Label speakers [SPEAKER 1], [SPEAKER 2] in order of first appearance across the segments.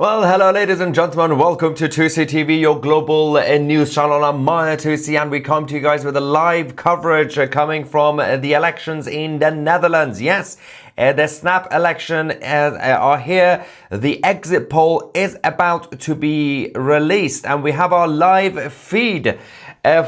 [SPEAKER 1] Well, hello, ladies and gentlemen. Welcome to 2C TV, your global news channel. I'm Maya 2C, and we come to you guys with a live coverage coming from the elections in the Netherlands. Yes, the snap election are here. The exit poll is about to be released, and we have our live feed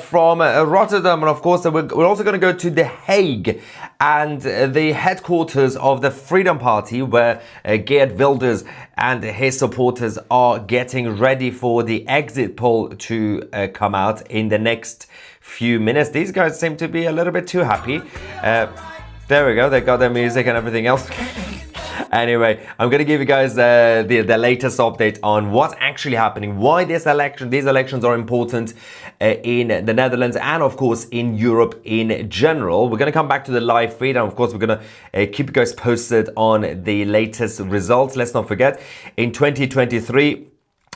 [SPEAKER 1] from Rotterdam, and of course we're also going to go to The Hague and the headquarters of the Freedom Party, where Geert Wilders and his supporters are getting ready for the exit poll to come out in the next few minutes. These guys seem to be a little bit too happy. There we go, they got their music and everything else. Anyway, I'm going to give you guys the latest update on what's actually happening, why these elections are important in the Netherlands and, of course, in Europe in general. We're going to come back to the live feed, and, of course, we're going to keep you guys posted on the latest results. Let's not forget, in 2023,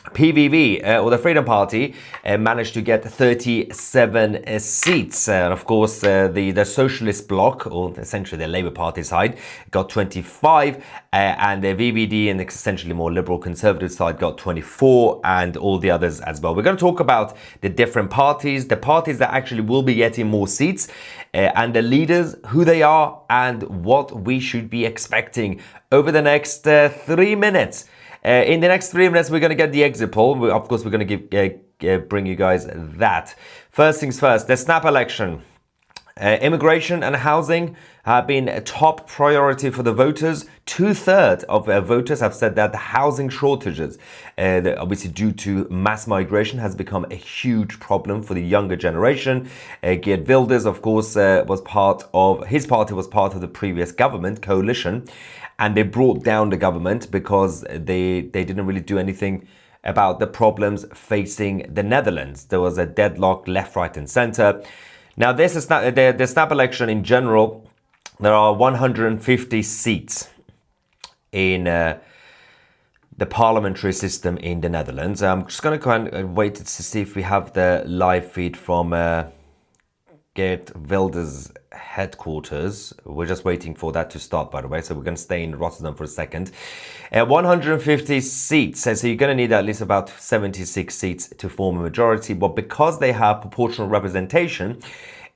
[SPEAKER 1] PVV, or the Freedom Party, managed to get 37 seats. And of course, the Socialist Bloc, or essentially the Labour Party side, got 25. And the VVD and the essentially more liberal conservative side got 24, and all the others as well. We're going to talk about the different parties, the parties that actually will be getting more seats, and the leaders, who they are, and what we should be expecting over the next 3 minutes. In the next 3 minutes, we're going to get the exit poll. Of course, we're going to bring you guys that. First things first, the snap election. Immigration and housing have been a top priority for the voters. 2/3 of voters have said that the housing shortages, obviously due to mass migration, has become a huge problem for the younger generation. Geert Wilders, of course, his party was part of the previous government coalition, and they brought down the government because they didn't really do anything about the problems facing the Netherlands. There was a deadlock left, right, and center. Now, this is not the snap election in general. There are 150 seats in the parliamentary system in the Netherlands. I'm just going to kind of wait to see if we have the live feed from Geert Wilders' headquarters. We're just waiting for that to start, by the way, so we're going to stay in Rotterdam for a second. 150 seats, so you're going to need at least about 76 seats to form a majority, but because they have proportional representation,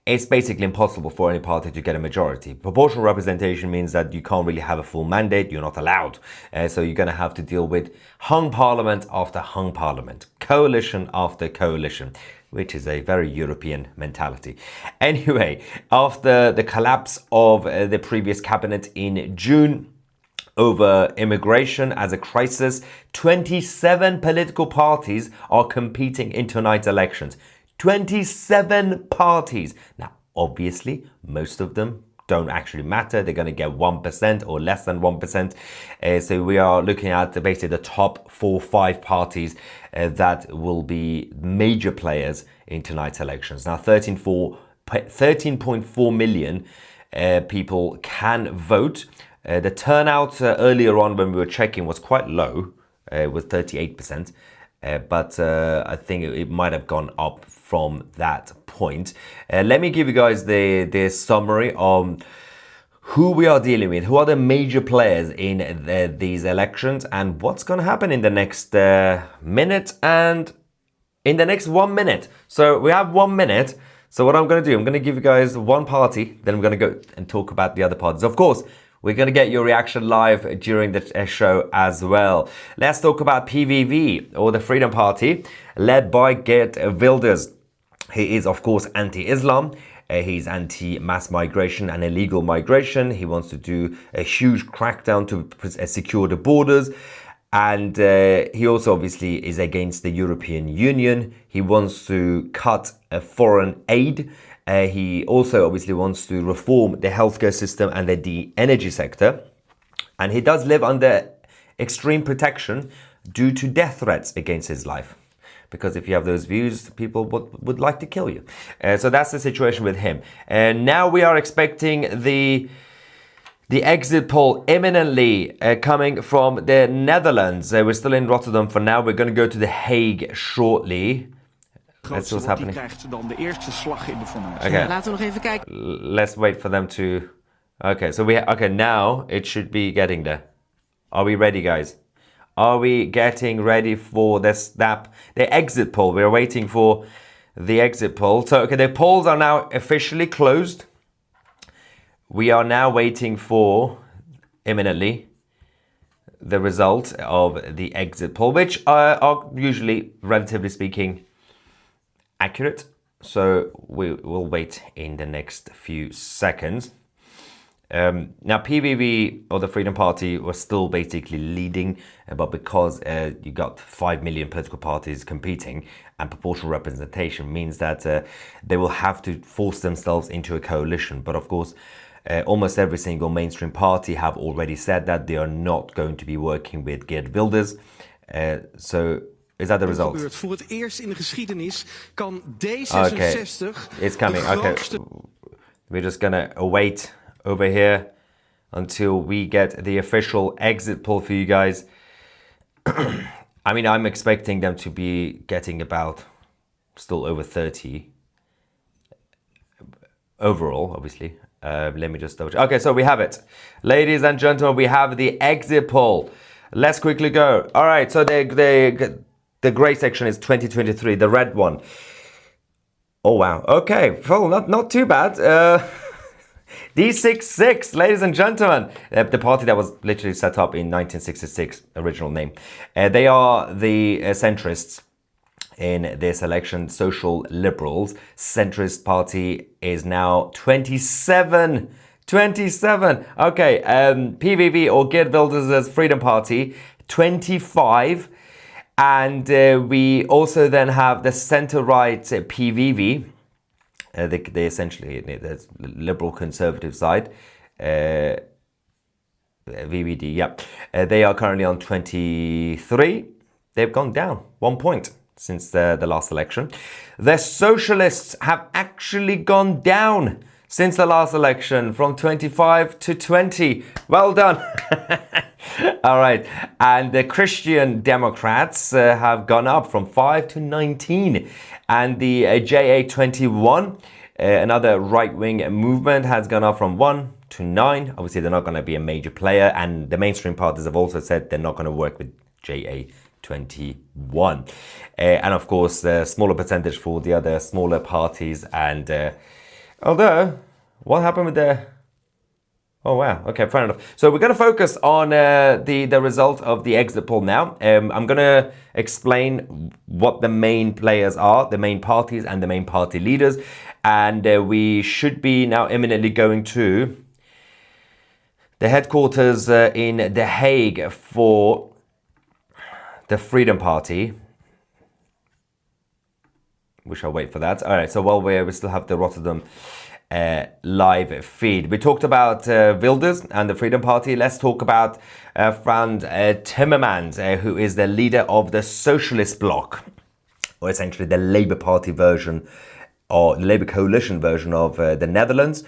[SPEAKER 1] it's basically impossible for any party to get a majority. Proportional representation means that you can't really have a full mandate, you're not allowed. So you're going to have to deal with hung parliament after hung parliament, coalition after coalition, which is a very European mentality. Anyway, after the collapse of the previous cabinet in June over immigration as a crisis, 27 political parties are competing in tonight's elections. 27 parties. Now, obviously, most of them don't actually matter. They're going to get 1% or less than 1%. So we are looking at basically the top 4-5 parties that will be major players in tonight's elections. Now, 13.4 million people can vote. The turnout earlier on when we were checking was quite low. It was 38%. But I think it might have gone up from that point. Let me give you guys the summary on who we are dealing with, who are the major players in these elections, and what's going to happen in the next minute and in the next 1 minute. So we have 1 minute. So what I'm going to do, I'm going to give you guys one party, then I'm going to go and talk about the other parties. Of course, we're going to get your reaction live during the show as well. Let's talk about PVV, or the Freedom Party, led by Geert Wilders. He is, of course, anti-Islam. He's anti-mass migration and illegal migration. He wants to do a huge crackdown to secure the borders. And he also obviously is against the European Union. He wants to cut foreign aid. He also obviously wants to reform the healthcare system and the energy sector. And he does live under extreme protection due to death threats against his life. Because if you have those views, people would like to kill you. So that's the situation with him. And now we are expecting the exit poll imminently coming from the Netherlands. We're still in Rotterdam for now. We're going to go to The Hague shortly. Let's see what's happening. Okay. Let's wait for them to... Okay, so now it should be getting there. Are we ready, guys? Are we getting ready for this the exit poll? We're waiting for the exit poll. So, okay, the polls are now officially closed. We are now waiting for, imminently, the result of the exit poll, which are usually, relatively speaking, accurate. So we will wait in the next few seconds. Now, PVV, or the Freedom Party, was still basically leading, but because you got 5 million political parties competing, and proportional representation means that they will have to force themselves into a coalition. But of course, almost every single mainstream party have already said that they are not going to be working with Geert Wilders. So is that the result?
[SPEAKER 2] Voor het eerst in de geschiedenis kan D66
[SPEAKER 1] okay, it's coming. Okay, we're just gonna wait over here until we get the official exit poll for you guys. I mean, I'm expecting them to be getting about still over 30 overall, obviously. Let me just double check. Okay, so we have it. Ladies and gentlemen, we have the exit poll. Let's quickly go. All right, so the gray section is 2023, the red one. Oh, wow. Okay, well, not too bad. D66, ladies and gentlemen, the party that was literally set up in 1966, original name. They are the centrists in this election, social liberals. Centrist party is now 27. 27. Okay, PVV, or Geert Wilders' Freedom Party, 25. And we also then have the center-right PVV. They essentially, the liberal conservative side, VVD, yeah. They are currently on 23. They've gone down 1 point since the last election. The socialists have actually gone down since the last election, from 25 to 20. Well done. All right. And the Christian Democrats have gone up from 5 to 19. And the JA21, another right-wing movement, has gone up from 1 to 9. Obviously, they're not going to be a major player. And the mainstream parties have also said they're not going to work with JA21. And of course, the smaller percentage for the other smaller parties. And although, what happened with the... Oh, wow. Okay, fair enough. So we're going to focus on the result of the exit poll now. I'm going to explain what the main players are, the main parties and the main party leaders. And we should be now imminently going to the headquarters in The Hague for the Freedom Party. We shall wait for that. All right, so while we still have the Rotterdam live feed. We talked about Wilders and the Freedom Party. Let's talk about Frans Timmermans, who is the leader of the Socialist Bloc, or essentially the Labour Party version, or the Labour coalition version of the Netherlands.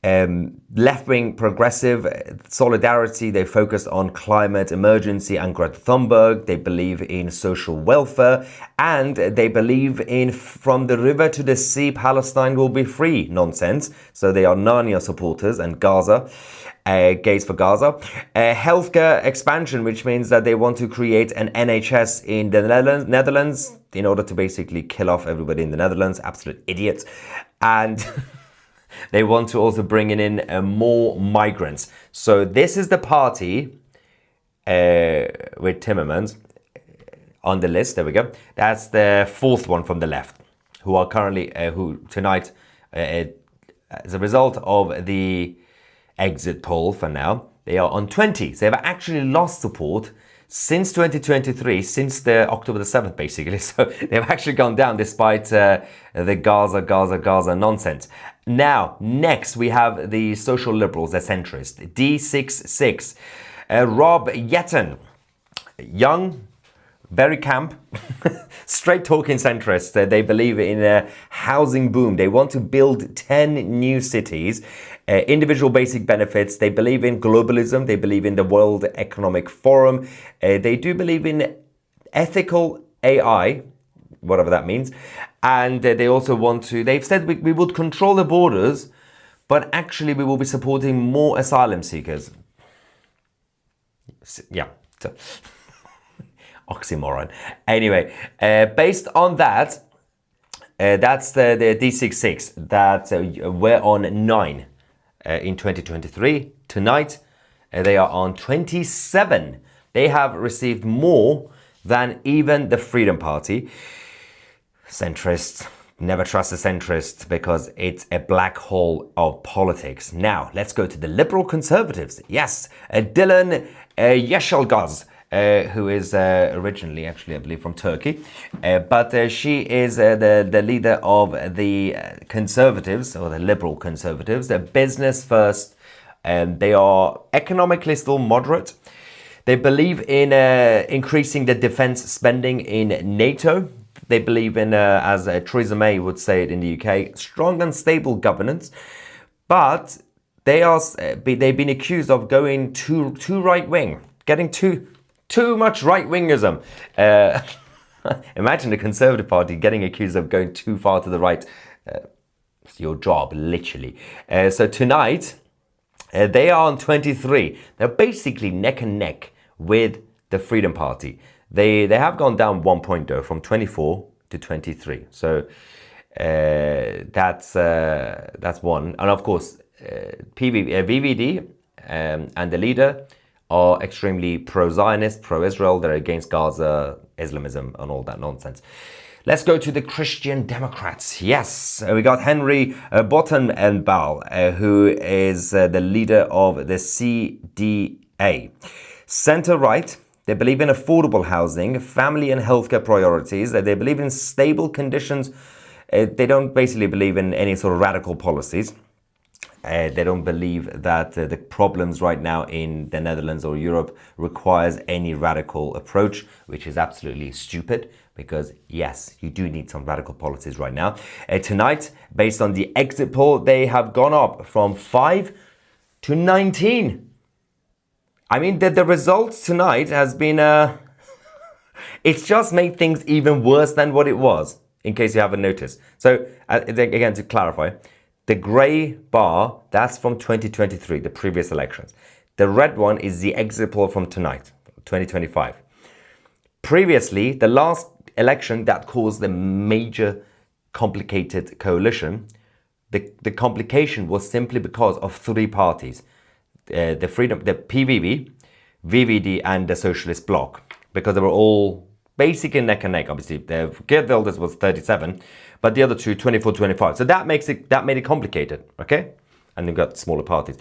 [SPEAKER 1] Left-wing progressive solidarity. They focused on climate emergency and Greta Thunberg. They believe in social welfare, and they believe in from the river to the sea, Palestine will be free nonsense. So they are Narnia supporters and Gaza, gays for Gaza. Healthcare expansion, which means that they want to create an NHS in the Netherlands in order to basically kill off everybody in the Netherlands. Absolute idiots. And they want to also bring in more migrants. So this is the party with Timmermans on the list. There we go. That's the fourth one from the left, who are currently, who tonight, as a result of the exit poll for now, they are on 20. So they've actually lost support since 2023, since the October the 7th, basically. So they've actually gone down despite the Gaza nonsense. Now, next we have the social liberals, the centrist, D66. Rob Yetten, young, very camp, straight talking centrist. They believe in a housing boom. They want to build 10 new cities, individual basic benefits. They believe in globalism. They believe in the World Economic Forum. They do believe in ethical AI, whatever that means. And they also want to, they've said we would control the borders, but actually we will be supporting more asylum seekers. Yeah. So Oxymoron. Anyway, based on that, that's the D66 that we're on 9 in 2023. Tonight, they are on 27. They have received more than even the Freedom Party. Centrists, never trust a centrist because it's a black hole of politics. Now, let's go to the Liberal Conservatives. Yes, Dylan Yeşilgöz, who is originally, actually, I believe, from Turkey. But she is the leader of the Conservatives, or the Liberal Conservatives. They're business first. They are economically still moderate. They believe in increasing the defense spending in NATO. They believe in, as Theresa May would say it in the UK, strong and stable governance. But they've been accused of going too right-wing, getting too much right-wingism. Imagine the Conservative Party getting accused of going too far to the right. It's your job, literally. So tonight, they are on 23. They're basically neck and neck with the Freedom Party. They have gone down 1 point though, from 24 to 23. So that's one. And of course, VVD and the leader are extremely pro-Zionist, pro-Israel. They're against Gaza, Islamism, and all that nonsense. Let's go to the Christian Democrats. Yes, we got Henry Bottenbaugh, who is the leader of the CDA. Center-right. They believe in affordable housing, family and healthcare priorities. They believe in stable conditions. They don't basically believe in any sort of radical policies. They don't believe that the problems right now in the Netherlands or Europe requires any radical approach, which is absolutely stupid because, yes, you do need some radical policies right now. Tonight, based on the exit poll, they have gone up from 5 to 19. I mean, the results tonight has been, it's just made things even worse than what it was, in case you haven't noticed. So, again, to clarify, the grey bar, that's from 2023, the previous elections. The red one is the exit poll from tonight, 2025. Previously, the last election that caused the major complicated coalition, the complication was simply because of 3 parties. The PVV, VVD, and the Socialist Bloc, because they were all basically neck and neck. Obviously, Geert Wilders was 37, but the other two, 24, 25. So that made it complicated, okay? And they've got smaller parties.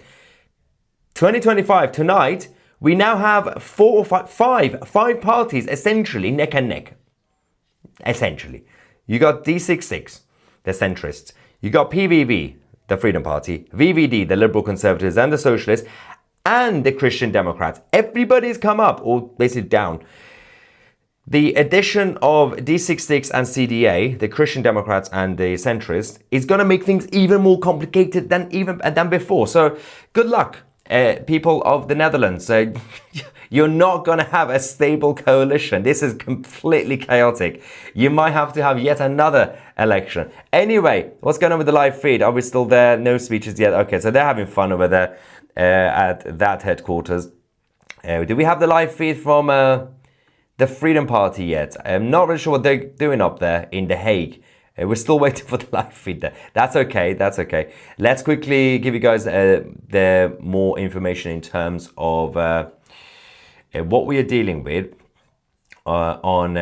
[SPEAKER 1] 2025, tonight, we now have 4 or 5 parties essentially neck and neck. Essentially. You got D66, the centrists. You got PVV, the Freedom Party, VVD, the Liberal Conservatives and the Socialists, and the Christian Democrats. Everybody's come up, or basically down. The addition of D66 and CDA, the Christian Democrats and the centrists, is going to make things even more complicated than before. So good luck, people of the Netherlands. You're not going to have a stable coalition. This is completely chaotic. You might have to have yet another election. Anyway, what's going on with the live feed? Are we still there? No speeches yet. Okay, so they're having fun over there at that headquarters. Do we have the live feed from the Freedom Party yet? I'm not really sure what they're doing up there in The Hague. We're still waiting for the live feed there. That's okay, that's okay. Let's quickly give you guys the more information in terms of what we are dealing with on,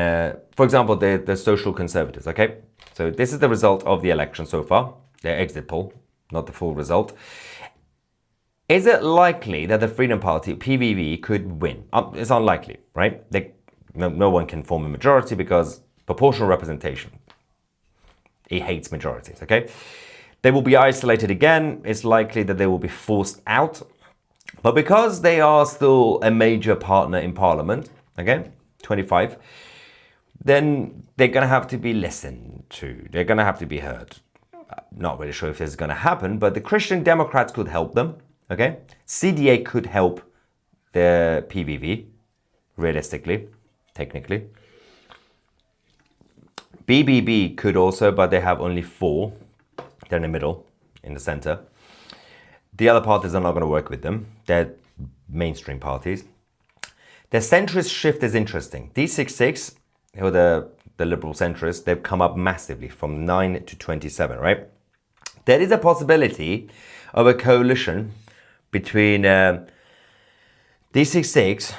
[SPEAKER 1] for example, the Social Conservatives, okay? So this is the result of the election so far, the exit poll, not the full result. Is it likely that the Freedom Party, PVV, could win? It's unlikely, right? No one can form a majority because proportional representation. It hates majorities, okay? They will be isolated again. It's likely that they will be forced out. But because they are still a major partner in Parliament, okay, 25, then they're going to have to be listened to. They're going to have to be heard. Not really sure if this is going to happen, but the Christian Democrats could help them, okay? CDA could help the PVV, realistically, technically. BBB could also, but they have only 4. They're in the middle, in the center. The other parties are not going to work with them. They're mainstream parties. The centrist shift is interesting. D66, who are the liberal centrists, they've come up massively from 9 to 27, right? There is a possibility of a coalition between D66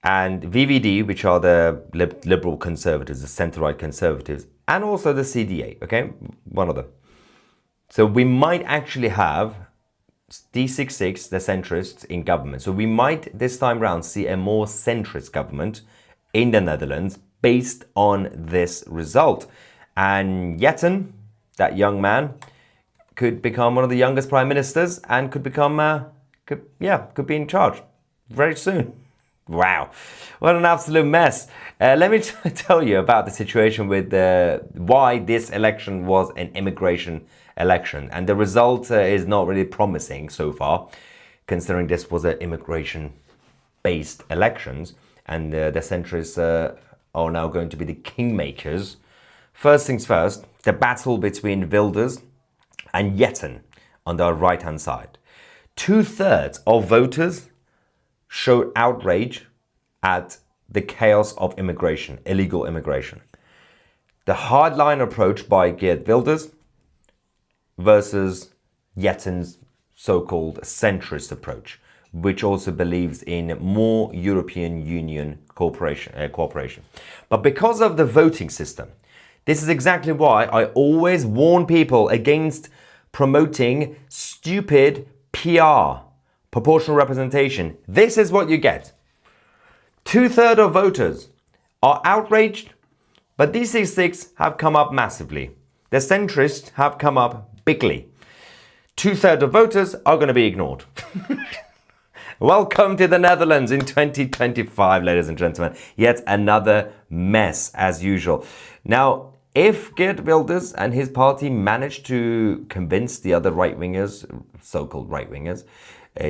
[SPEAKER 1] and VVD, which are the liberal conservatives, the centre-right conservatives, and also the CDA, okay? One of them. So we might actually have D66, the centrists, in government. So we might this time round see a more centrist government in the Netherlands based on this result. And Jetten, that young man, could become one of the youngest prime ministers and could become, could be in charge very soon. Wow, what an absolute mess. Let me tell you about the situation with why this election was an immigration election. And the result is not really promising so far, considering this was an immigration-based elections. And the centrists are now going to be the kingmakers. First things first, the battle between Wilders and Jetten on the right-hand side. 2/3 of voters showed outrage at the chaos of immigration, illegal immigration. The hardline approach by Geert Wilders versus Jetten's so-called centrist approach, which also believes in more European Union cooperation. But because of the voting system, this is exactly why I always warn people against promoting stupid PR, proportional representation. This is what you get. 2/3 of voters are outraged, but D66 have come up massively. The centrists have come up bigly. 2/3 of voters are going to be ignored. Welcome to the Netherlands in 2025, ladies and gentlemen. Yet another mess, as usual. Now, if Geert Wilders and his party manage to convince the other right-wingers, so-called right-wingers,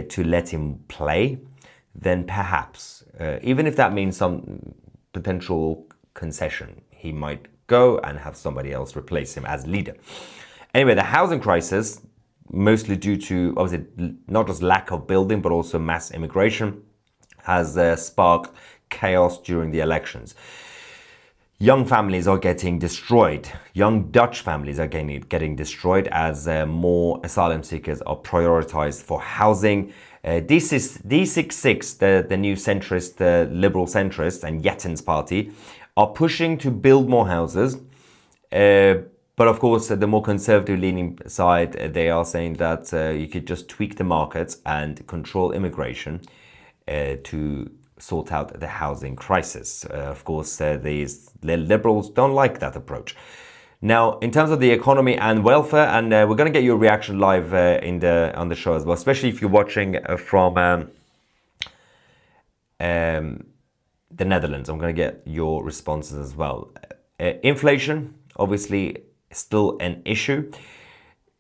[SPEAKER 1] to let him play, then perhaps, even if that means some potential concession, he might go and have somebody else replace him as leader. Anyway, the housing crisis, mostly due to, obviously, not just lack of building, but also mass immigration, has sparked chaos during the elections. Young families are getting destroyed. Young Dutch families are getting destroyed as more asylum seekers are prioritized for housing. D66, the new centrist, liberal centrist, and Jetten's party are pushing to build more houses. But of course, the more conservative-leaning side, they are saying that you could just tweak the markets and control immigration to sort out the housing crisis. Of course, these liberals don't like that approach. Now, in terms of the economy and welfare, and we're going to get your reaction live on the show as well, especially if you're watching from the Netherlands. I'm going to get your responses as well. Inflation, obviously, still an issue.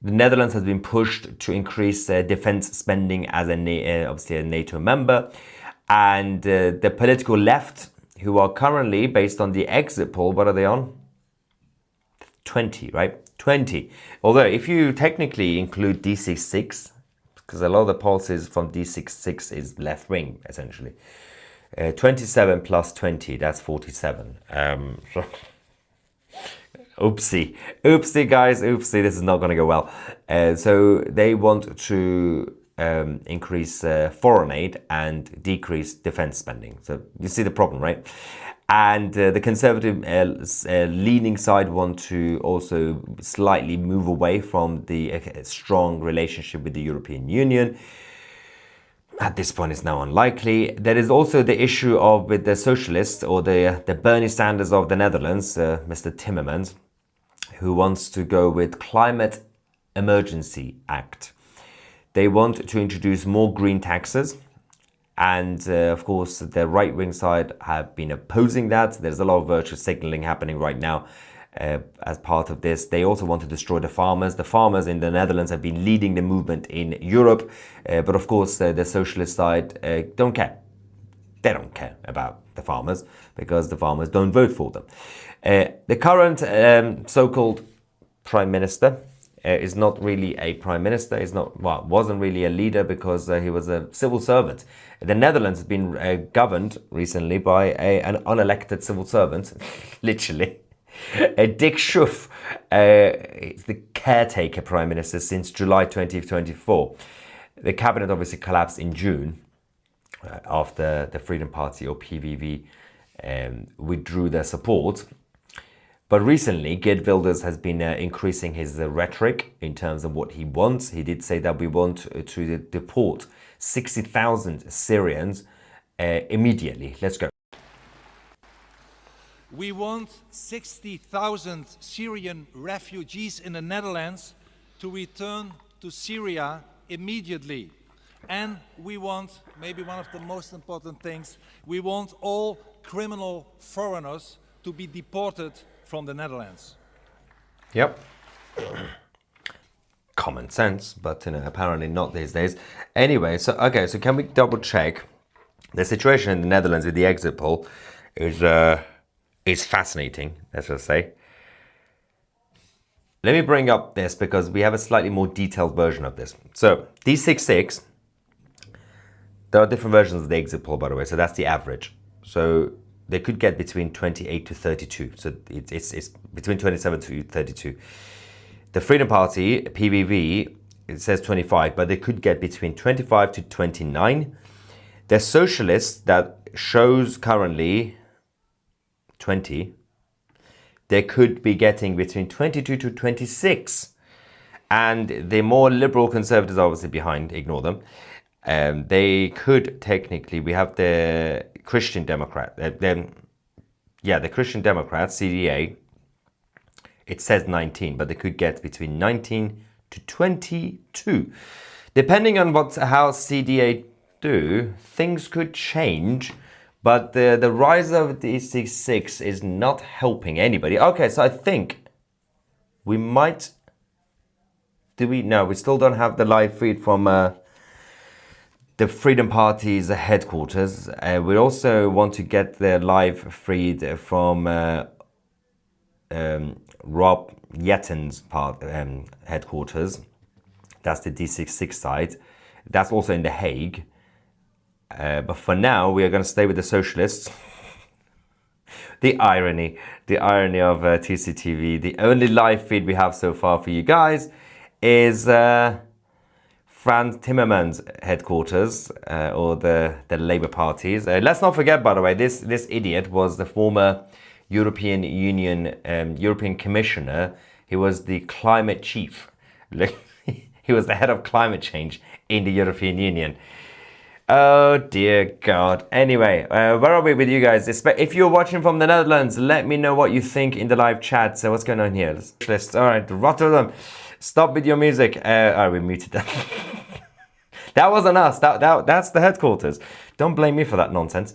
[SPEAKER 1] The Netherlands has been pushed to increase defense spending as obviously a NATO member. And the political left, who are currently, based on the exit poll, what are they on? 20, right? 20. Although, if you technically include D66, because a lot of the polls from D66 is left-wing, essentially. 27 plus 20, that's 47. Oopsie, guys, oopsie, this is not going to go well. So they want to increase foreign aid and decrease defense spending. So you see the problem, right? And the conservative leaning side want to also slightly move away from the strong relationship with the European Union. At this point, it's now unlikely. There is also the issue of with the socialists or the Bernie Sanders of the Netherlands, Mr. Timmermans, who wants to go with Climate Emergency Act. They want to introduce more green taxes. And of course, the right-wing side have been opposing that. There's a lot of virtue signaling happening right now as part of this. They also want to destroy the farmers. The farmers in the Netherlands have been leading the movement in Europe. But of course, the socialist side don't care. They don't care about the farmers because the farmers don't vote for them. The current so-called Prime Minister is not really a prime minister. He's not, well, wasn't really a leader because he was a civil servant. The Netherlands has been governed recently by an unelected civil servant, literally. Dick Schoof is the caretaker prime minister since July 2024. The cabinet obviously collapsed in June after the Freedom Party, or PVV, withdrew their support. But recently, Geert Wilders has been increasing his rhetoric in terms of what he wants. He did say that we want to deport 60,000 Syrians immediately. Let's go.
[SPEAKER 3] We want 60,000 Syrian refugees in the Netherlands to return to Syria immediately. And we want, maybe one of the most important things, we want all criminal foreigners to be deported from the Netherlands.
[SPEAKER 1] Yep. Common sense, but apparently not these days. Anyway, so can we double check? The situation in the Netherlands with the exit poll is fascinating, let's just say. Let me bring up this because we have a slightly more detailed version of this. So D66, there are different versions of the exit poll, by the way, so that's the average. So they could get between 28 to 32. So it's between 27 to 32. The Freedom Party, PVV, it says 25, but they could get between 25 to 29. The Socialists, that shows currently 20, they could be getting between 22 to 26. And the more liberal conservatives are obviously behind, ignore them. They could technically, we have the Christian Democrat, the Christian Democrats, CDA, it says 19, but they could get between 19 to 22. Depending on how CDA do, things could change, but the rise of the D66 is not helping anybody. Okay, so I think we might, no, we still don't have the live feed from the Freedom Party's headquarters. We also want to get the live feed from Rob Yetten's headquarters. That's the D66 side. That's also in The Hague. But for now, we are going to stay with the socialists. The irony of TCTV. The only live feed we have so far for you guys is Frans Timmermans' headquarters, or the Labour parties. Let's not forget, by the way, this idiot was the former European Union European Commissioner. He was the climate chief. He was the head of climate change in the European Union. Oh dear God. Anyway, where are we with you guys? If you're watching from the Netherlands, let me know what you think in the live chat. So what's going on here? All right, Rotterdam. Stop with your music. We muted them. That wasn't us. That's the headquarters. Don't blame me for that nonsense.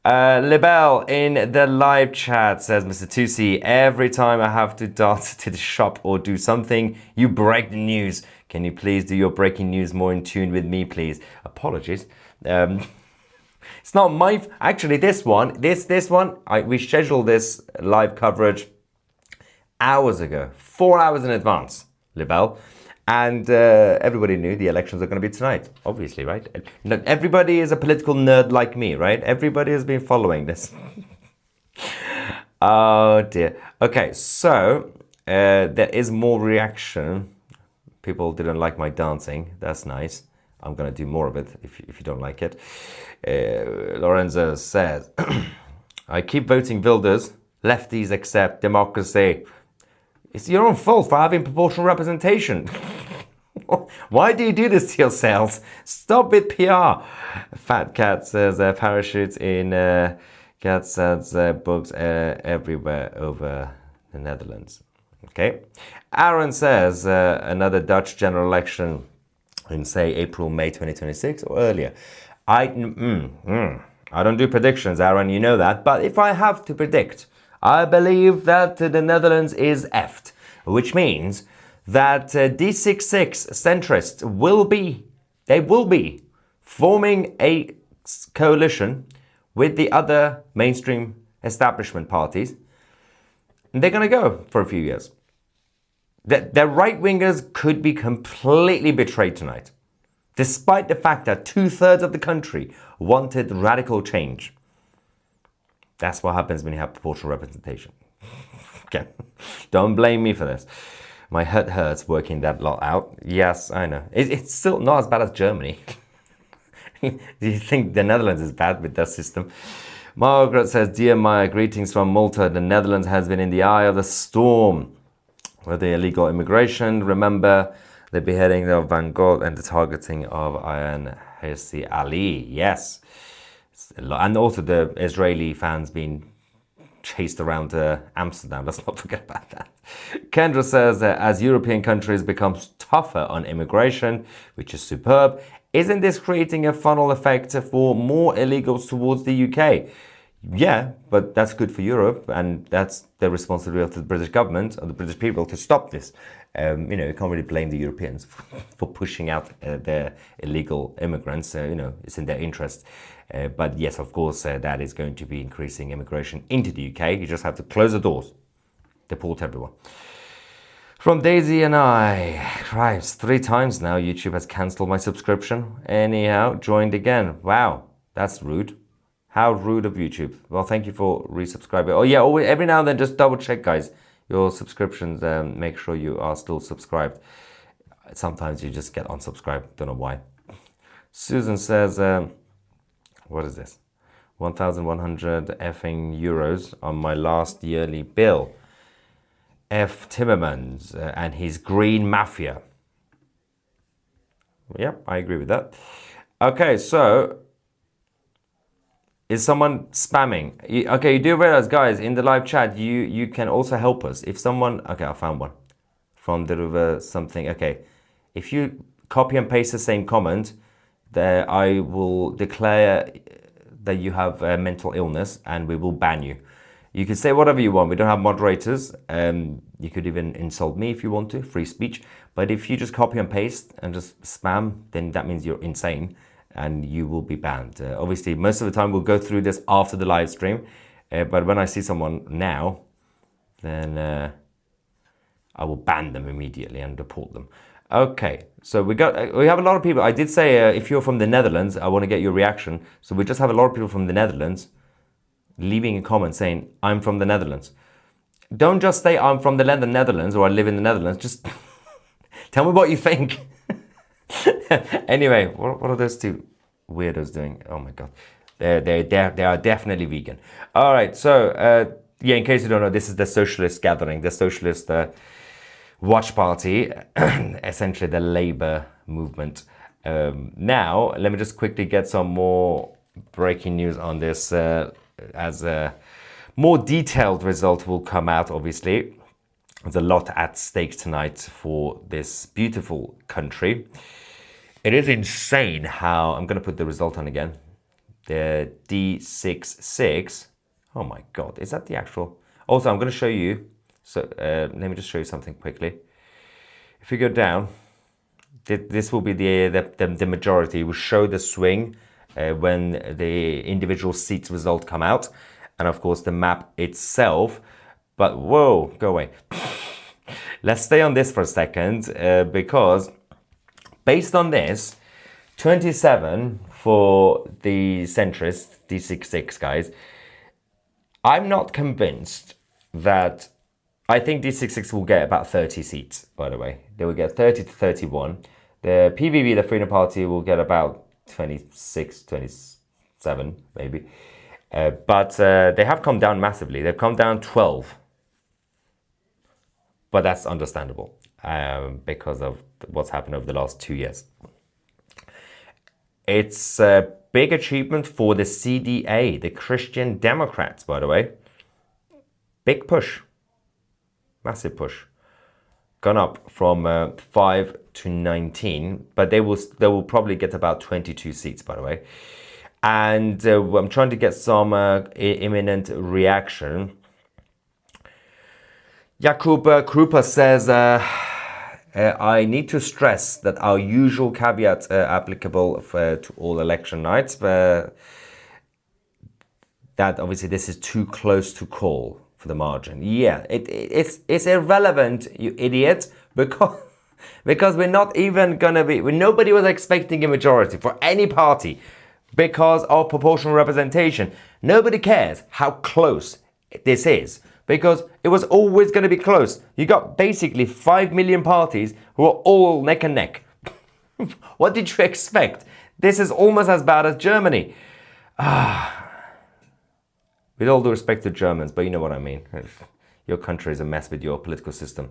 [SPEAKER 1] Libel in the live chat says, Mr. Tusi, every time I have to dart to the shop or do something, you break the news. Can you please do your breaking news more in tune with me, please? Apologies. It's not my... Actually, this one, we scheduled this live coverage hours ago. 4 hours in advance, Libel. And everybody knew the elections are going to be tonight, obviously, right? Everybody is a political nerd like me, right? Everybody has been following this. Oh, dear. Okay, so there is more reaction. People didn't like my dancing. That's nice. I'm going to do more of it if you don't like it. Lorenzo says, I keep voting Wilders. Lefties accept democracy. It's your own fault for having proportional representation. Why do you do this to yourselves? Stop with PR. Fat Cat says parachutes in Cat says books everywhere over the Netherlands. Okay. Aaron says another Dutch general election in, say, April, May 2026 or earlier. I don't do predictions, Aaron, you know that. But if I have to predict, I believe that the Netherlands is effed, which means that D66 centrists will be forming a coalition with the other mainstream establishment parties. And they're going to go for a few years. The right-wingers could be completely betrayed tonight, despite the fact that 2/3 of the country wanted radical change. That's what happens when you have proportional representation. Okay, don't blame me for this. My head hurts working that lot out. Yes, I know. It's still not as bad as Germany. Do you think the Netherlands is bad with that system? Margaret says, Dear Maya, greetings from Malta. The Netherlands has been in the eye of the storm with the illegal immigration. Remember the beheading of Van Gogh and the targeting of Ayaan Hirsi Ali. Yes. And also the Israeli fans being chased around Amsterdam. Let's not forget about that. Kendra says that as European countries become tougher on immigration, which is superb, isn't this creating a funnel effect for more illegals towards the UK? Yeah, but that's good for Europe, and that's the responsibility of the British government, of the British people, to stop this. You can't really blame the Europeans for pushing out their illegal immigrants. It's in their interest. But yes, of course, that is going to be increasing immigration into the UK. You just have to close the doors, deport everyone. From Daisy and I, Christ, 3 times now YouTube has cancelled my subscription. Anyhow, joined again. Wow, that's rude. How rude of YouTube. Well, thank you for resubscribing. Oh yeah, always, every now and then just double check, guys, your subscriptions. Make sure you are still subscribed. Sometimes you just get unsubscribed. Don't know why. Susan says, what is this? 1,100 effing euros on my last yearly bill. F. Timmermans and his green mafia. Yep, I agree with that. Okay, so is someone spamming? Okay, you do realize, guys, in the live chat, you can also help us. If someone, okay, I found one from the something. Okay, if you copy and paste the same comment, then I will declare that you have a mental illness and we will ban you. You can say whatever you want. We don't have moderators. You could even insult me if you want to, free speech. But if you just copy and paste and just spam, then that means you're insane and you will be banned. Obviously, most of the time we'll go through this after the live stream. But when I see someone now, then I will ban them immediately and deport them. Okay, so we have a lot of people. I did say if you're from the Netherlands, I want to get your reaction. So we just have a lot of people from the Netherlands leaving a comment saying, I'm from the Netherlands. Don't just say I'm from the Netherlands or I live in the Netherlands. Just tell me what you think. Anyway, what are those two weirdos doing? Oh my God. They are definitely vegan. All right, so yeah, in case you don't know, this is the socialist gathering, the socialist watch party, essentially the labor movement. Now, let me just quickly get some more breaking news on this as a more detailed result will come out, obviously. There's a lot at stake tonight for this beautiful country. It is insane how, I'm going to put the result on again. The D66. Oh my God, is that the actual? Also, I'm going to show you. So let me just show you something quickly. If you go down, this will be the majority. It will show the swing when the individual seats result come out. And of course the map itself. But whoa, go away. Let's stay on this for a second because based on this, 27 for the centrist, D66 guys, I'm not convinced that, I think D66 will get about 30 seats, by the way. They will get 30 to 31. The PVV, the Freedom Party, will get about 26, 27 maybe. But they have come down massively. They've come down 12. But that's understandable because of what's happened over the last 2 years. It's a big achievement for the CDA, the Christian Democrats, by the way. Big push. Massive push. Gone up from 5 to 19, but they will probably get about 22 seats, by the way. And I'm trying to get some imminent reaction. Jakub Krupa says, I need to stress that our usual caveat applicable to all election nights, that obviously this is too close to call. for the margin. Yeah, it's irrelevant, you idiot, because we're not even gonna be. Nobody was expecting a majority for any party because of proportional representation. Nobody cares how close this is because it was always going to be close. You got basically 5 million parties who are all neck and neck. What did you expect? This is almost as bad as Germany. With all due respect to Germans, but you know what I mean. Your country is a mess with your political system.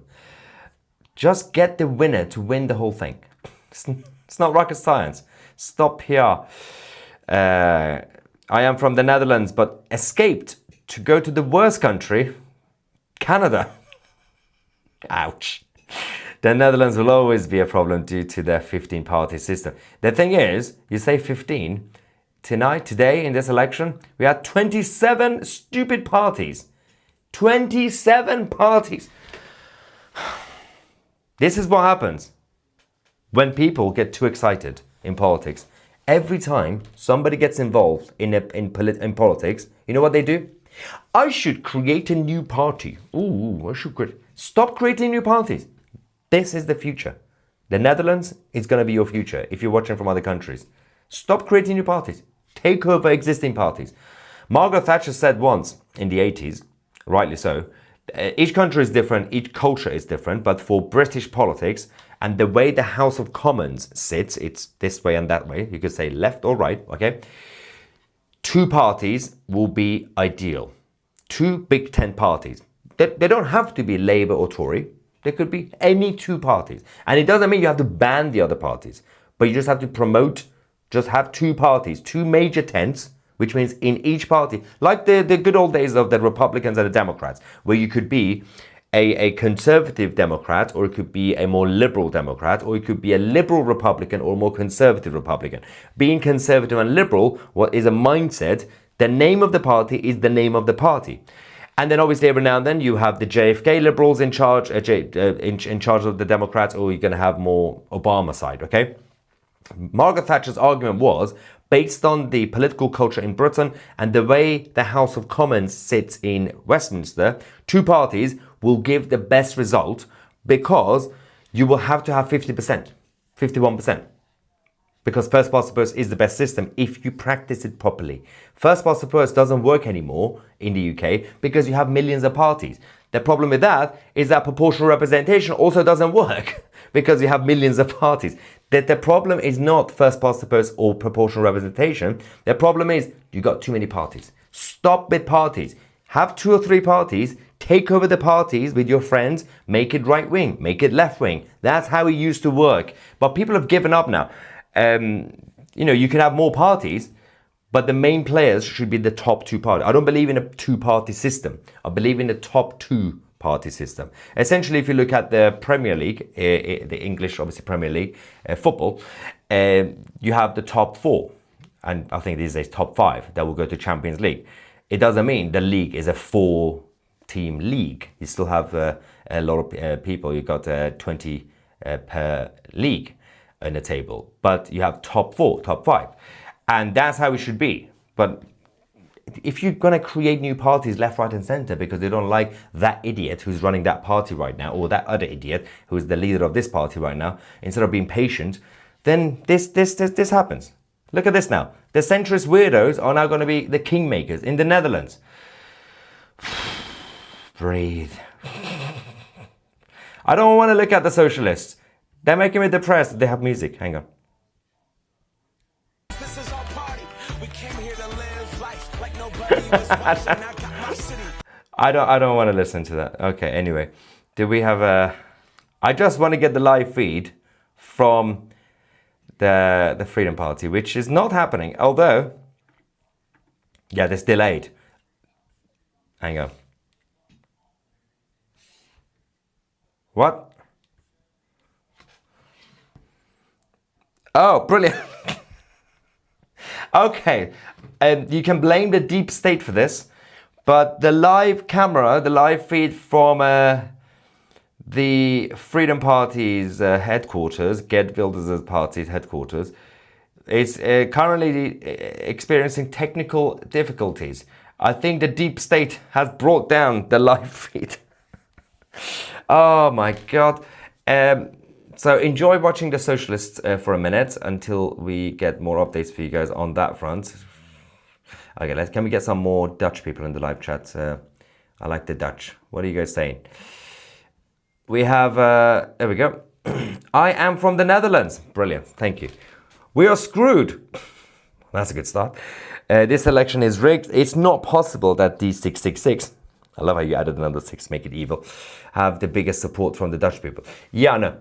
[SPEAKER 1] Just get the winner to win the whole thing. It's not rocket science. Stop here. I am from the Netherlands, but escaped to go to the worst country, Canada. Ouch. The Netherlands will always be a problem due to their 15-party system. The thing is, you say 15, today in this election, we had 27 stupid parties. 27 parties. This is what happens when people get too excited in politics. Every time somebody gets involved in politics, you know what they do? I should create a new party. Ooh, Stop creating new parties. This is the future. The Netherlands is going to be your future if you're watching from other countries. Stop creating new parties. Take over existing parties. Margaret Thatcher said once in the 80s, rightly so, each country is different, each culture is different, but for British politics and the way the House of Commons sits, it's this way and that way. You could say left or right, okay? 2 parties will be ideal. 2 Big Ten parties. They don't have to be Labour or Tory. There could be any 2 parties. And it doesn't mean you have to ban the other parties, but you just have to promote, just have 2 parties, 2 major tents, which means in each party, like the good old days of the Republicans and the Democrats, where you could be a conservative Democrat, or it could be a more liberal Democrat, or it could be a liberal Republican or a more conservative Republican. Being conservative and liberal, what is a mindset, the name of the party is the name of the party. And then obviously every now and then you have the JFK liberals in charge, in charge of the Democrats, or you're going to have more Obama side, okay? Margaret Thatcher's argument was, based on the political culture in Britain and the way the House of Commons sits in Westminster, 2 parties will give the best result because you will have to have 50%, 51%. Because first past the post is the best system if you practice it properly. First past the post doesn't work anymore in the UK because you have millions of parties. The problem with that is that proportional representation also doesn't work because you have millions of parties. That the problem is not first past the post or proportional representation. The problem is you got too many parties. Stop with parties. Have 2 or 3 parties. Take over the parties with your friends. Make it right wing. Make it left wing. That's how it used to work. But people have given up now. You can have more parties, but the main players should be the top 2 parties. I don't believe in a 2-party system. I believe in the top 2-party system. Essentially, if you look at the Premier League, the English, obviously Premier League, football, you have the top 4. And I think these days top 5 that will go to Champions League. It doesn't mean the league is a 4-team league. You still have a lot of people. You've got 20 per league in the table, but you have top 4, top 5, and that's how it should be. But if you're going to create new parties left, right and center because they don't like that idiot who's running that party right now, or that other idiot who's the leader of this party right now, instead of being patient, then this happens. Look at this now. The centrist weirdos are now going to be the kingmakers in the Netherlands. Breathe. I don't want to look at the socialists. They're making me depressed. They have music. Hang on.
[SPEAKER 4] This is our party. We came here to live life like nobody was watching. I got my city.
[SPEAKER 1] I don't want to listen to that. Okay, anyway. Do we have a... I just want to get the live feed from the Freedom Party, which is not happening. Although... Yeah, it's delayed. Hang on. What? Oh, brilliant. Okay, you can blame the deep state for this, but the live camera, the live feed from the Freedom Party's headquarters, Geert Wilders' party's headquarters, is currently experiencing technical difficulties. I think the deep state has brought down the live feed. Oh my God. So enjoy watching the socialists for a minute until we get more updates for you guys on that front. Okay, can we get some more Dutch people in the live chat? I like the Dutch. What are you guys saying? We have, there we go. I am from the Netherlands. Brilliant, thank you. We are screwed. That's a good start. This election is rigged. It's not possible that D666, I love how you added another 6, make it evil, have the biggest support from the Dutch people. Yeah, no.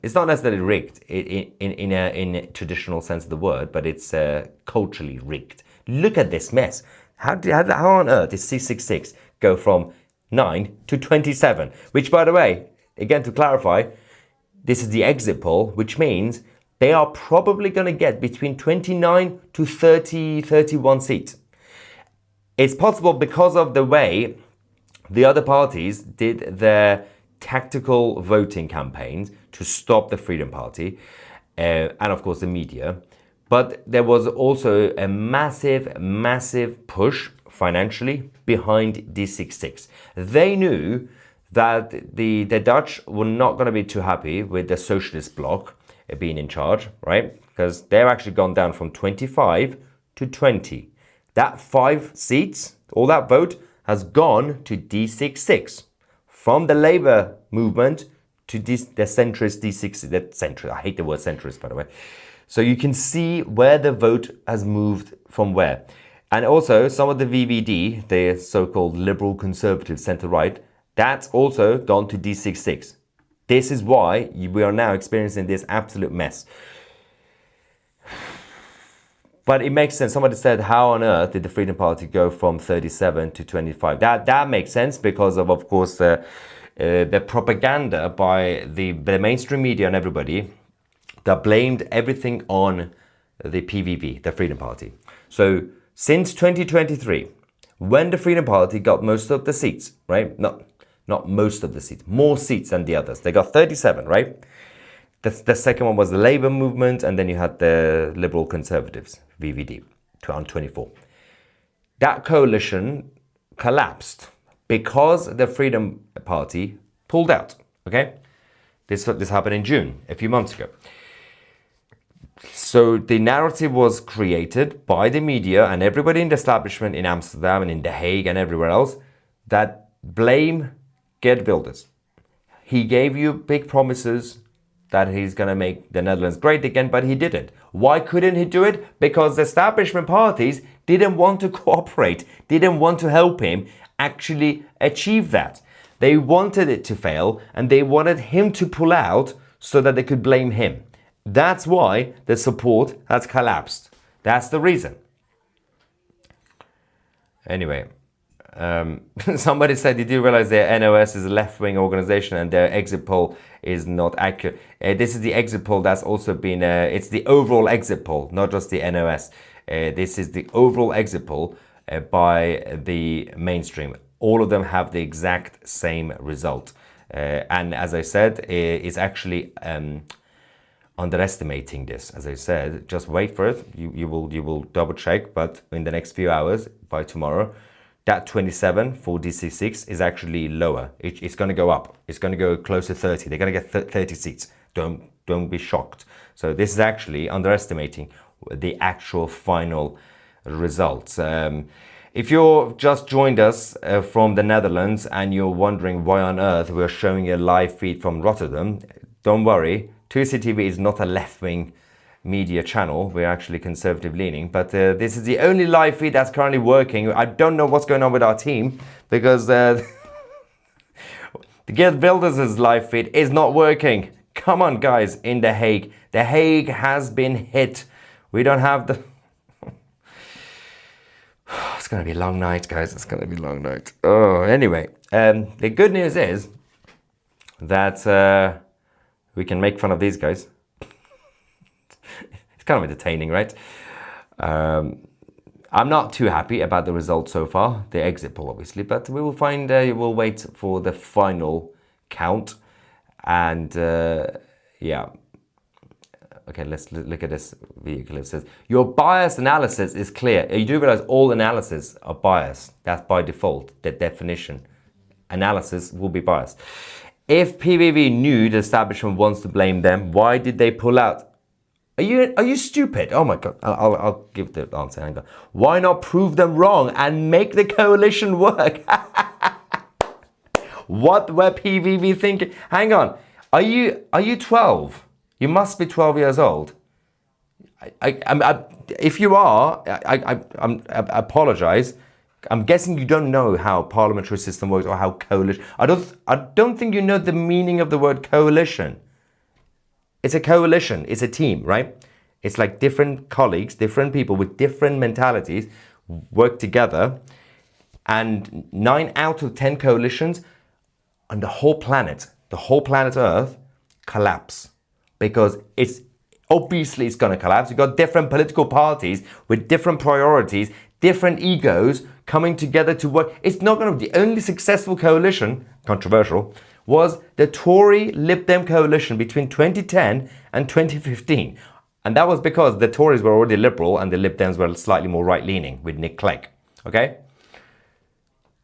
[SPEAKER 1] It's not necessarily rigged in a traditional sense of the word, but it's culturally rigged. Look at this mess. How on earth did C66 go from 9 to 27? Which, by the way, again to clarify, this is the exit poll, which means they are probably going to get between 29 to 30, 31 seats. It's possible because of the way the other parties did their tactical voting campaigns to stop the Freedom Party, and of course the media. But there was also a massive push financially behind D66. They knew that the Dutch were not going to be too happy with the socialist bloc being in charge, right? Because they've actually gone down from 25 to 20. That 5 seats, all that vote, has gone to D66. From the Labour movement to the centrist D60, I hate the word centrist, by the way. So you can see where the vote has moved from where. And also some of the VVD, the so-called liberal conservative centre-right, that's also gone to D66. This is why we are now experiencing this absolute mess. But it makes sense. Somebody said, how on earth did the Freedom Party go from 37 to 25? That makes sense because of course, the propaganda by the mainstream media and everybody that blamed everything on the PVV, the Freedom Party. So since 2023, when the Freedom Party got most of the seats, right? Not most of the seats, more seats than the others. They got 37, right? The second one was the Labour movement, and then you had the Liberal Conservatives, VVD, on 24. That coalition collapsed because the Freedom Party pulled out, okay? This happened in June, a few months ago. So the narrative was created by the media and everybody in the establishment in Amsterdam and in The Hague and everywhere else that blame Geert Wilders. He gave you big promises that he's going to make the Netherlands great again, but he didn't. Why couldn't he do it? Because the establishment parties didn't want to cooperate, didn't want to help him actually achieve that. They wanted it to fail and they wanted him to pull out so that they could blame him. That's why the support has collapsed. That's the reason. Anyway, somebody said, did you realize their NOS is a left-wing organization and their exit poll is not accurate? This is the exit poll that's also been, it's the overall exit poll, not just the NOS. This is the overall exit poll by the mainstream. All of them have the exact same result. And as I said, it's actually underestimating this. As I said, just wait for it. You will double check, but in the next few hours, by tomorrow, that 27 for DC6 is actually lower. It's going to go up. It's going to go close to 30. They're going to get 30 seats. Don't be shocked. So this is actually underestimating the actual final results. If you've just joined us from the Netherlands and you're wondering why on earth we're showing a live feed from Rotterdam, don't worry. 2CTV is not a left-wing media channel. We're actually conservative leaning, but this is the only live feed that's currently working. I don't know what's going on with our team because the Geert Wilders' live feed is not working. Come on, guys, in The Hague. The Hague has been hit. We don't have the... It's going to be a long night, guys. It's going to be a long night. Oh, anyway, the good news is that we can make fun of these guys. It's kind of entertaining, right? I'm not too happy about the results so far, the exit poll, obviously, but we will find, we'll wait for the final count. And yeah, Okay, let's look at this video clip. It says, your bias analysis is clear. You do realize all analysis are biased. That's by default, the definition. Analysis will be biased. If PVV knew the establishment wants to blame them, why did they pull out? Are you stupid? Oh my God, I'll give the answer. Hang on. Why not prove them wrong and make the coalition work? What were PVV thinking? Hang on, are you 12? You must be 12 years old. If you are, I apologize. I'm guessing you don't know how parliamentary system works or how coalition. I don't think you know the meaning of the word coalition. It's a coalition. It's a team, right? It's like different colleagues, different people with different mentalities work together, and 9 out of 10 coalitions on the whole planet Earth, collapse because it's going to collapse. You've got different political parties with different priorities, different egos coming together to work. It's not going to be the only successful coalition, controversial, was the Tory Lib Dem coalition between 2010 and 2015. And that was because the Tories were already liberal and the Lib Dems were slightly more right-leaning with Nick Clegg. Okay?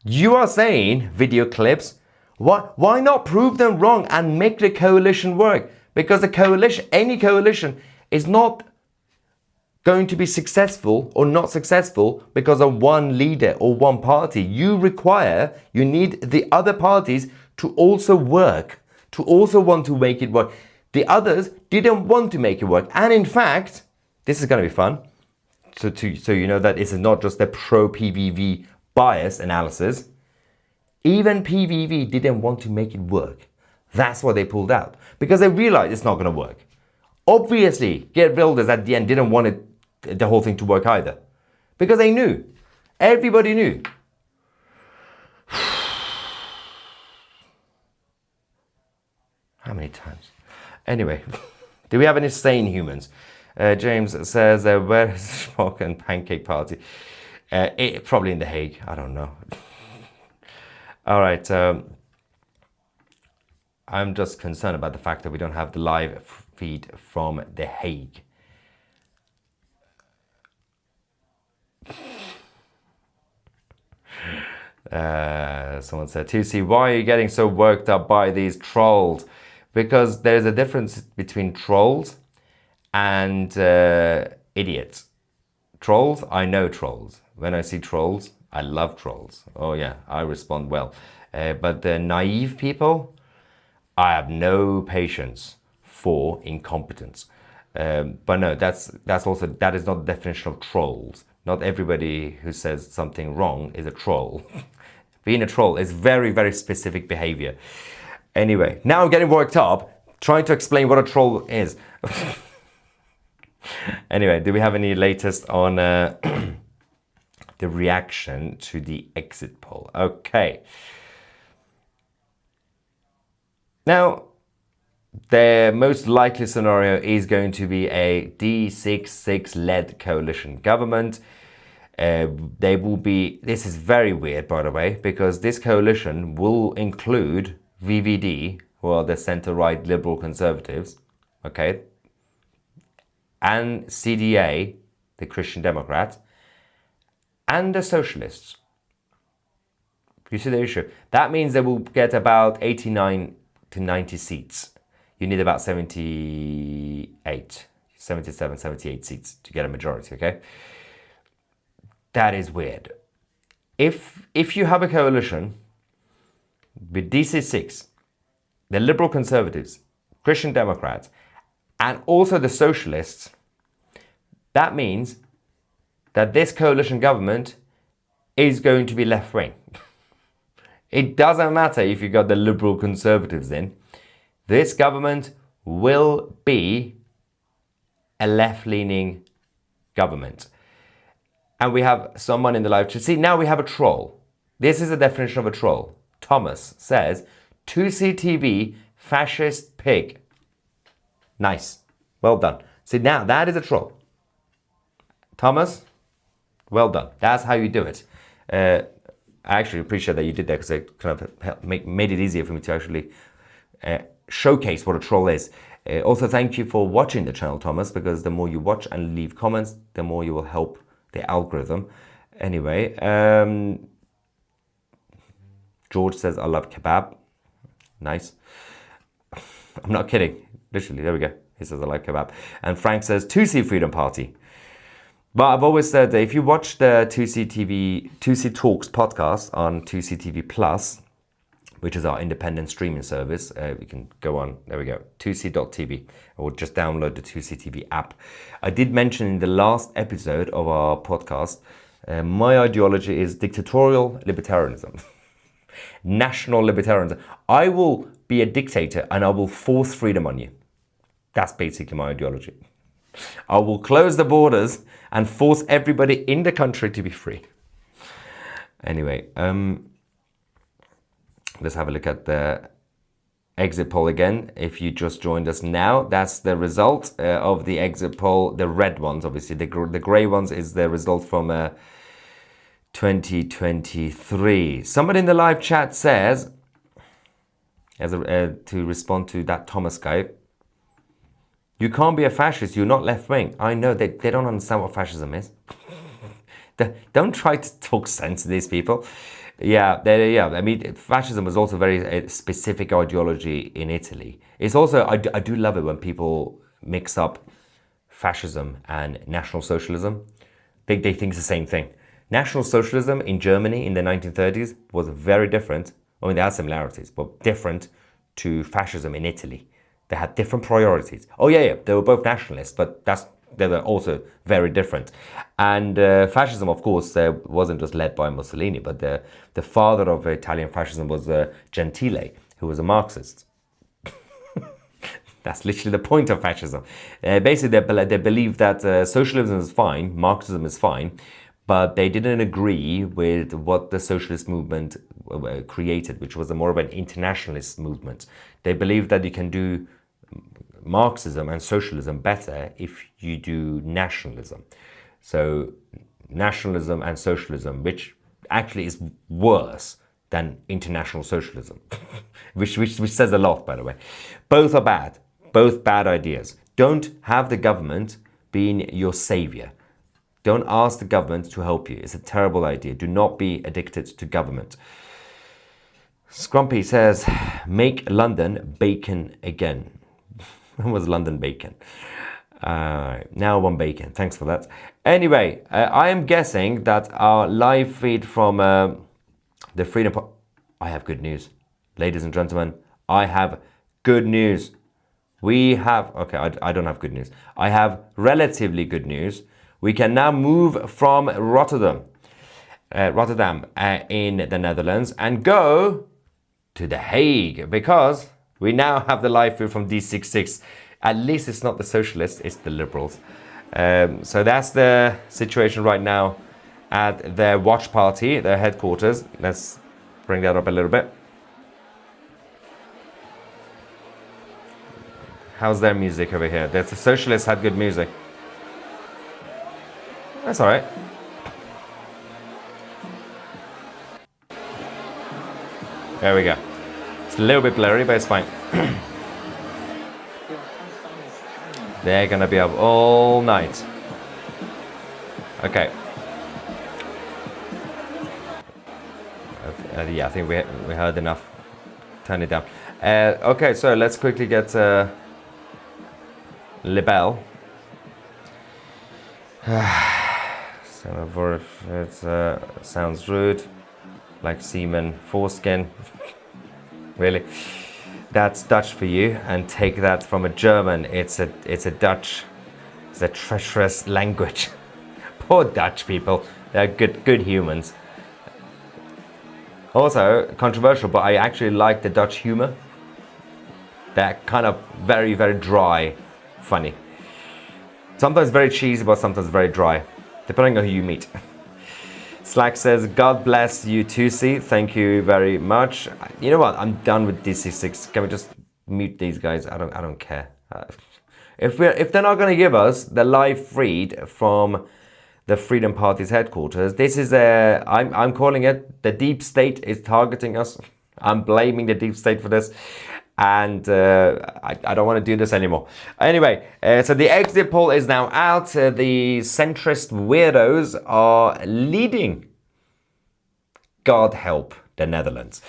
[SPEAKER 1] You are saying, video clips, why not prove them wrong and make the coalition work? Because the coalition, any coalition, is not going to be successful or not successful because of one leader or one party. You need the other parties to also work, to also want to make it work. The others didn't want to make it work. And in fact, this is going to be fun. So you know that this is not just a pro-PVV bias analysis. Even PVV didn't want to make it work. That's why they pulled out. Because they realized it's not going to work. Obviously, Geert Wilders at the end didn't want the whole thing to work either. Because they knew. Everybody knew. How many times? Anyway, do we have any sane humans? James says, where is the Schmock and Pancake Party? Probably in The Hague. I don't know. All right. I'm just concerned about the fact that we don't have the live feed from The Hague. Someone said, TC, why are you getting so worked up by these trolls? Because there's a difference between trolls and idiots. Trolls, I know trolls. When I see trolls, I love trolls. Oh yeah, I respond well. But the naive people, I have no patience for incompetence. But no, that is not the definition of trolls. Not everybody who says something wrong is a troll. Being a troll is very, very specific behavior. Anyway, now I'm getting worked up trying to explain what a troll is. Anyway, do we have any latest on the reaction to the exit poll? Okay. Now, the most likely scenario is going to be a D66-led coalition government. They will be, this is very weird, by the way, because this coalition will include VVD, who are the center-right liberal conservatives, okay, and CDA, the Christian Democrats, and the socialists. You see the issue? That means they will get about 89 to 90 seats. You need about 77, 78 seats to get a majority, okay? That is weird. If you have a coalition with DC6, the Liberal Conservatives, Christian Democrats, and also the Socialists, that means that this coalition government is going to be left-wing. It doesn't matter if you got the Liberal Conservatives in. This government will be a left-leaning government. And we have someone in the live chat. See, now we have a troll. This is the definition of a troll. Thomas says, 2CTV, fascist pig. Nice. Well done. See, now that is a troll. Thomas, well done. That's how you do it. I actually appreciate that you did that because it kind of made it easier for me to actually showcase what a troll is. Also, thank you for watching the channel, Thomas, because the more you watch and leave comments, the more you will help the algorithm. Anyway, George says, I love kebab. Nice. I'm not kidding. Literally, there we go. He says, I like kebab. And Frank says, 2C Freedom Party. But I've always said that if you watch the 2C Talks podcast on 2C TV Plus, which is our independent streaming service, you can go on, there we go, 2c.tv, or just download the 2C TV app. I did mention in the last episode of our podcast, my ideology is dictatorial libertarianism. National libertarianism. I will be a dictator and I will force freedom on you. That's basically my ideology. I will close the borders and force everybody in the country to be free. Anyway, let's have a look at the exit poll again. If you just joined us now, that's the result of the exit poll. The red ones, obviously. The grey ones is the result from 2023. Somebody in the live chat says, to respond to that Thomas guy, you can't be a fascist, you're not left-wing. I know, they don't understand what fascism is. Don't try to talk sense to these people. Yeah, I mean, fascism was also very specific ideology in Italy. It's also, I do love it when people mix up fascism and National Socialism. They think it's the same thing. National Socialism in Germany in the 1930s was very different. I mean, there are similarities, but different to fascism in Italy. They had different priorities. Oh yeah, they were both nationalists, but they were also very different. And fascism, of course, wasn't just led by Mussolini, but the father of Italian fascism was Gentile, who was a Marxist. That's literally the point of fascism. Basically, they believe that socialism is fine, Marxism is fine, but they didn't agree with what the socialist movement created, which was more of an internationalist movement. They believed that you can do Marxism and socialism better if you do nationalism. So nationalism and socialism, which actually is worse than international socialism, which says a lot, by the way. Both are bad, both bad ideas. Don't have the government being your savior. Don't ask the government to help you. It's a terrible idea. Do not be addicted to government. Scrumpy says, make London bacon again. When was London bacon? Now one bacon. Thanks for that. Anyway, I am guessing that our live feed from the Freedom Party... I have good news. Ladies and gentlemen, I have good news. We have... Okay, I don't have good news. I have relatively good news. We can now move from Rotterdam in the Netherlands and go to The Hague, because we now have the live feed from D66. At least it's not the socialists, it's the liberals. So that's the situation right now at their watch party, their headquarters. Let's bring that up a little bit. How's their music over here? The socialists had good music. That's all right. There we go. It's a little bit blurry, but it's fine. They're gonna be up all night. Okay. Yeah, I think we heard enough. Turn it down. Okay, so let's quickly get Libel. So it sounds rude, like semen foreskin. Really, that's Dutch for you, and take that from a German. It's a Dutch. It's a treacherous language. Poor Dutch people. They're good humans. Also controversial, but I actually like the Dutch humor. They're kind of very, very dry, funny. Sometimes very cheesy, but sometimes very dry, depending on who you meet. Slack says, God bless you 2C. Thank you very much. You know what? I'm done with DC6. Can we just mute these guys? I don't care. If they're not going to give us the live feed from the Freedom Party's headquarters, this is I'm calling it, the deep state is targeting us. I'm blaming the deep state for this. and I don't want to do this anymore. Anyway, so the exit poll is now out. The centrist weirdos are leading. God help the Netherlands.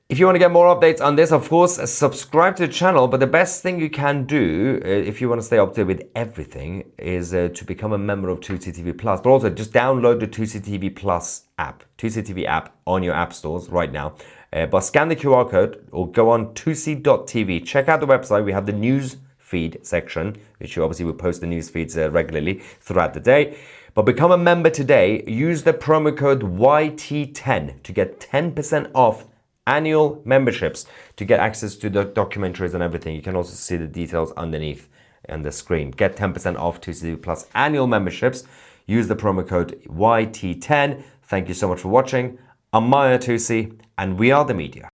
[SPEAKER 1] If you want to get more updates on this, of course, subscribe to the channel. But the best thing you can do, if you want to stay up to date with everything, is to become a member of 2CTV Plus. But also, just download the 2CTV Plus app, 2CTV app on your app stores right now. But scan the QR code or go on 2c.tv. Check out the website. We have the news feed section, which you obviously will post the news feeds regularly throughout the day. But become a member today. Use the promo code YT10 to get 10% off annual memberships to get access to the documentaries and everything. You can also see the details underneath on the screen. Get 10% off 2CTV Plus annual memberships. Use the promo code YT10. Thank you so much for watching. I'm Maya Tusi, and we are the media.